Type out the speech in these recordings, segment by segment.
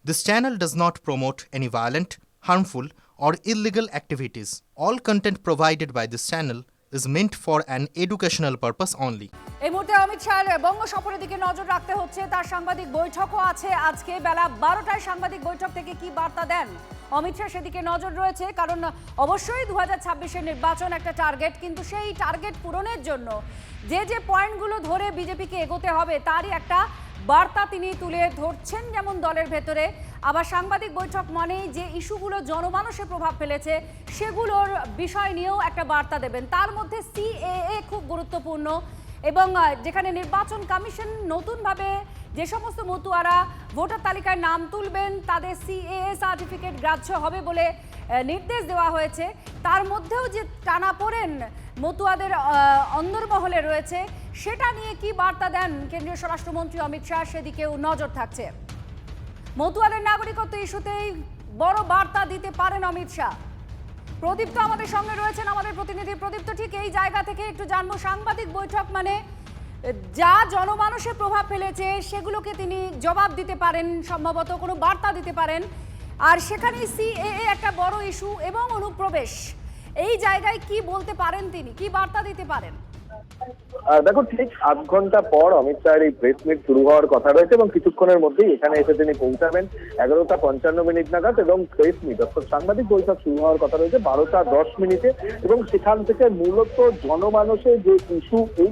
This channel does not promote any violent, harmful, or illegal activities. All content provided by this channel is meant for an educational purpose only. এই মুহূর্তে অমিত শাহের বঙ্গ সফরের দিকে নজর রাখতে হচ্ছে। তার সাংবাদিক বৈঠকও আছে আজকে বেলা 12টায়। সাংবাদিক বৈঠক থেকে কি বার্তা দেন অমিত শাহ সেদিকে নজর রয়েছে, কারণ অবশ্যই 2026-এর নির্বাচন একটা টার্গেট, কিন্তু সেই টার্গেট পূরণের জন্য যে পয়েন্টগুলো ধরে বিজেপিকে এগোতে হবে তারই একটা বার্তা তিনি তুলে ধরছেন। যেমন দলের ভেতরে, আবার সাংবাদিক বৈঠক মানেই যে ইস্যুগুলো জনমানসে প্রভাব ফেলেছে সেগুলোর বিষয় নিয়েও একটা বার্তা দেবেন। তার মধ্যে সিএএ খুব গুরুত্বপূর্ণ, এবং যেখানে নির্বাচন কমিশন নতুনভাবে যে সমস্ত মতুয়ারা ভোটার তালিকায় নাম তুলবেন তাদের সিএএ সার্টিফিকেট গ্রাহ্য হবে বলে নির্দেশ দেওয়া হয়েছে। তার মধ্যেও যে টানাপোড়েন মতুয়াদের অন্দরমহলে রয়েছে সেটা নিয়ে কি বার্তা দেন কেন্দ্রীয় স্বরাষ্ট্রমন্ত্রী অমিত শাহ, সেদিকেও নজর থাকছে। মতুয়াদের নাগরিকত্ব ইস্যুতেই বড় বার্তা দিতে পারেন অমিত শাহ। প্রদীপ্ত আমাদের সঙ্গে রয়েছেন, আমাদের প্রতিনিধি। প্রদীপ্ত, ঠিক এই জায়গা থেকে একটু জানবো, সাংবাদিক বৈঠক মানে যা জনমানসে প্রভাব ফেলেছে সেগুলোকে তিনি জবাব দিতে পারেন, সম্ভবত কোনো বার্তা দিতে পারেন, আর সেখানে সিএএ একটা বড় ইস্যু এবং অনুপ্রবেশ, এই জায়গায় কি বলতে পারেন তিনি, কি বার্তা দিতে পারেন? দেখো, ঠিক 8 ঘন্টা পর অমিত শাহের এই প্রেস মিট শুরু হওয়ার কথা রয়েছে এবং কিছুক্ষণের মধ্যেই এখানে এসে তিনি পৌঁছাবেন 11:55 নাগাদ, এবং প্রেস মিট অর্থাৎ সাংবাদিক বৈঠক শুরু হওয়ার কথা রয়েছে 12:10 এবং সেখান থেকে মূলত জনমানসের যে ইস্যু, এই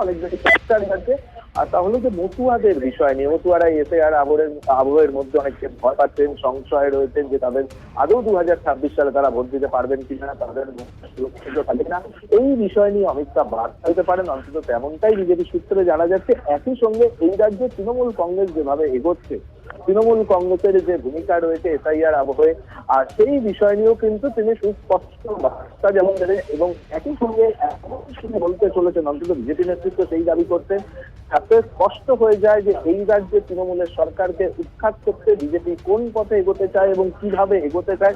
অনেক বেশি চর্চার আছে, আর তাহলে যে মতুয়াদের বিষয় নিয়ে, মতুয়ারা এসআইআর আবহের মধ্যে অনেককে ভয় পাচ্ছেন, সংশয় রয়েছেন যে তাদের আদৌ 2026 সালে তারা ভোট দিতে পারবেন কিনা, তাদের সুরক্ষিত থাকে কিনা, এই বিষয় নিয়ে অমিত শাহ বার্তা দিতে পারেন, অন্তত তেমনটাই বিজেপি সূত্রে জানা যাচ্ছে। একই সঙ্গে এই রাজ্যে তৃণমূল কংগ্রেস যেভাবে এগোচ্ছে, তৃণমূল কংগ্রেসের যে ভূমিকা রয়েছে এসআইআর আবহে, আর সেই বিষয় নিয়েও কিন্তু তিনি সুস্পষ্ট বার্তা যেমন দেন, এবং একই সঙ্গে বলতে চলেছেন, অন্তত বিজেপি নেতৃত্ব সেই দাবি করতেন, যাতে স্পষ্ট হয়ে যায় যে এই রাজ্যে তৃণমূলের সরকারকে উৎখাত করতে বিজেপি কোন পথে এগোতে চায় এবং কিভাবে এগোতে চায়।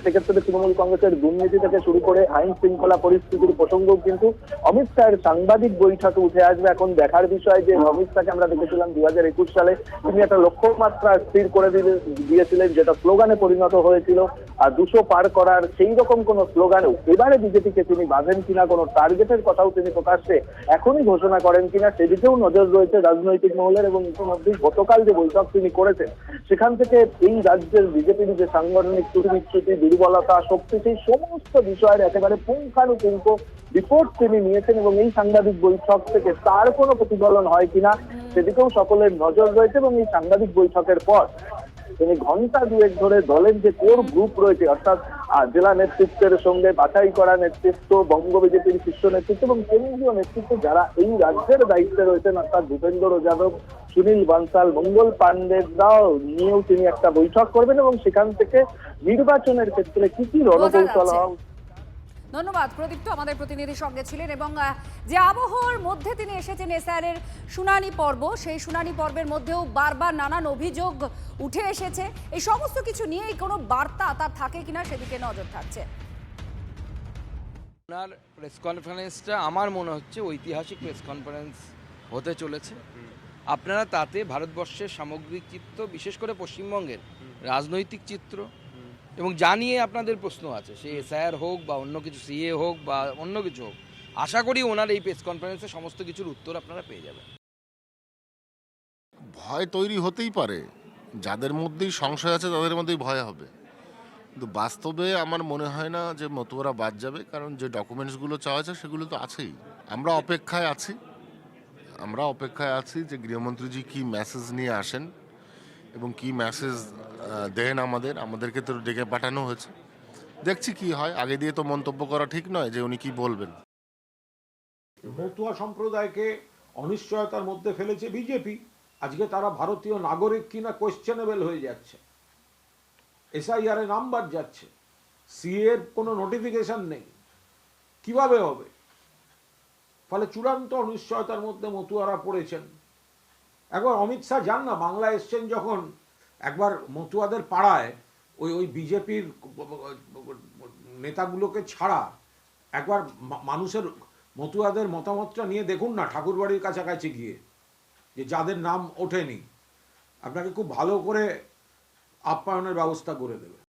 সেক্ষেত্রে তৃণমূল কংগ্রেসের দুর্নীতি থেকে শুরু করে আইন শৃঙ্খলা পরিস্থিতির প্রসঙ্গও কিন্তু অমিত শাহের সাংবাদিক বৈঠকে উঠে আসবে। এখন দেখার বিষয় যে অমিত শাহকে আমরা দেখেছিলাম 2021 সালে তিনি একটা লক্ষ্যমাত্রা স্থির করে দিয়েছিলেন, যেটা স্লোগানে পরিণত হয়েছিল 200 পার করার, সেই রকম কোন স্লোগানেও এবারে বিজেপিকে তিনি বাঁধেন কিনা, কোন টার্গেটের কথাও তিনি প্রকাশ্যে এখনই ঘোষণা করেন কিনা, সেদিকেও নজর রয়েছে রাজনৈতিক মহলের। এবং ইতিমধ্যেই গতকাল যে বৈঠক তিনি করেছেন সেখান থেকে এই রাজ্যের বিজেপির যে সাংগঠনিক ত্রুটি, দুর্বলতা, শক্তি, সেই সমস্ত বিষয়ের একেবারে পুঙ্খানুপুঙ্খ রিপোর্ট তিনি নিয়েছেন, এবং এই সাংবাদিক বৈঠক থেকে তার কোনো প্রতিফলন হয় কিনা সেদিকেও সকলের নজর রয়েছে। এবং এই সাংবাদিক বৈঠকের পর তিনি ঘন্টা দুয়েক ধরে দলের যে কোর গ্রুপ রয়েছে, অর্থাৎ জেলা নেতৃত্বের সঙ্গে বাছাই করা নেতৃত্ব, বঙ্গ বিজেপির শীর্ষ নেতৃত্ব এবং কেন্দ্রীয় নেতৃত্ব যারা এই রাজ্যের দায়িত্বে রয়েছেন, অর্থাৎ ভূপেন্দ্র যাদব, সুনীল বানসাল, মঙ্গল পাণ্ডেরাও নিয়েও তিনি একটা বৈঠক করবেন, এবং সেখান থেকে নির্বাচনের ক্ষেত্রে কি কি রণকৌশল হওয়া। ধন্যবাদ প্রদীপ্ত, আমাদের প্রতিনিধির সঙ্গে ছিলেন। এবং যে আবহাওয়ার মধ্যে তিনি এসেছেন এসআইআর শুনানি পর্ব, সেই শুনানি পর্বের মধ্যেও বারবার নানান অভিযোগ উঠে এসেছে, এই সমস্ত কিছু নিয়েই কোনো বার্তা তার থাকে কিনা সেদিকে নজর থাকছে। ওনার প্রেস কনফারেন্সটা আমার মনে হচ্ছে ঐতিহাসিক প্রেস কনফারেন্স হতে চলেছে। আপনারা তাতে ভারতবর্ষের সামগ্রিক চিত্র, বিশেষ করে পশ্চিমবঙ্গের রাজনৈতিক চিত্র, এবং জানিয়ে আপনাদের প্রশ্ন আছে, সে এসআইআর হোক বা অন্য কিছু, সিএ হোক বা অন্য কিছু হোক, আশা করি ওনার এই প্রেস কনফারেন্সে সমস্ত কিছুর উত্তর আপনারা পেয়ে যাবেন। ভয় তৈরি হতেই পারে, যাদের মধ্যেই সংশয় আছে তাদের মধ্যেই ভয় হবে, কিন্তু বাস্তবে আমার মনে হয় না যে মতুয়ারা বাদ যাবে, কারণ যে ডকুমেন্টসগুলো চাওয়া আছে সেগুলো তো আছেই। আমরা অপেক্ষায় আছি যে গৃহমন্ত্রীজি কি মেসেজ নিয়ে আসেন এবং কি মেসেজ দেন। আমাদেরকে তো ডেকে পাঠানো হয়েছে, দেখছি কি হয়। আগে দিয়ে তো মন্তব্য করা ঠিক নয় যে উনি কি বলবেন। মতুয়া সম্প্রদায়কে অনিশ্চয়তার মধ্যে ফেলেছে বিজেপি। আজকে তারা ভারতীয় নাগরিক কিনা কোয়েশ্চেনেবল হয়ে যাচ্ছে, এসআইআর এ নাম্বার যাচ্ছে, সিএ এর কোনো নোটিফিকেশন নেই, কিভাবে হবে? ফলে চূড়ান্ত অনিশ্চয়তার মধ্যে মতুয়ারা পড়েছেন। একবার অমিত শাহ যান না, বাংলা এসছেন যখন, একবার মতুয়াদের পাড়ায় ওই বিজেপির নেতাগুলোকে ছাড়া একবার মানুষের মতুয়াদের মতামতটা নিয়ে দেখুন না, ঠাকুরবাড়ির কাছাকাছি গিয়ে, যে যাদের নাম ওঠেনি। আপনাকে খুব ভালো করে আপ্যায়নের ব্যবস্থা করে দেবে।